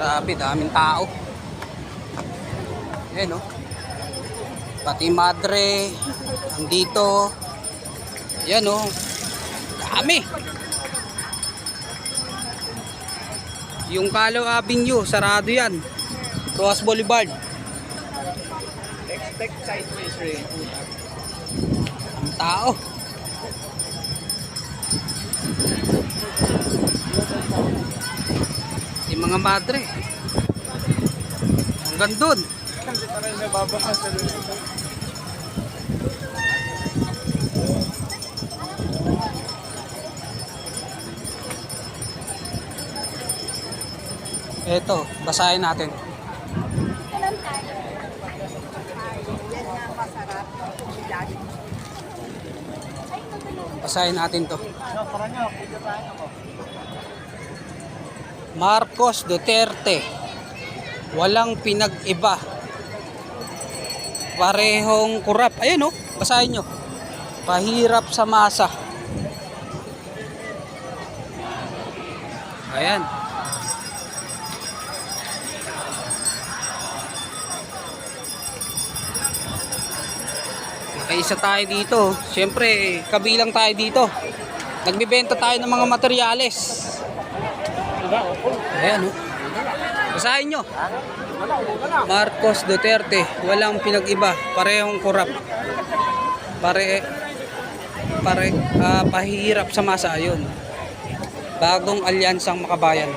Grabe, daming tao. Ayan, oh. Pati madre, andito. Ayan, oh. Dami. Yung Calao Avenue, sarado yan. Rojas Boulevard. Expect sideways rain. Ang tao. Yung mga madre. Hanggang dun. Kasi parang nababakas sa lunes. Eto, basahin natin. Basahin natin to. Marcos Duterte, walang pinag-iba. Parehong kurap. Ayun, oh, basahin nyo. Pahirap sa masa. Ayan. Nakaisa tayo dito. Siyempre, kabilang tayo dito. Nagbibenta tayo ng mga materyales. Ayan, oh. Basahin nyo. Marcos Duterte, walang pinag-iba. Parehong kurap. Pahirap sa masa. Ayun. Bagong alyansang makabayan.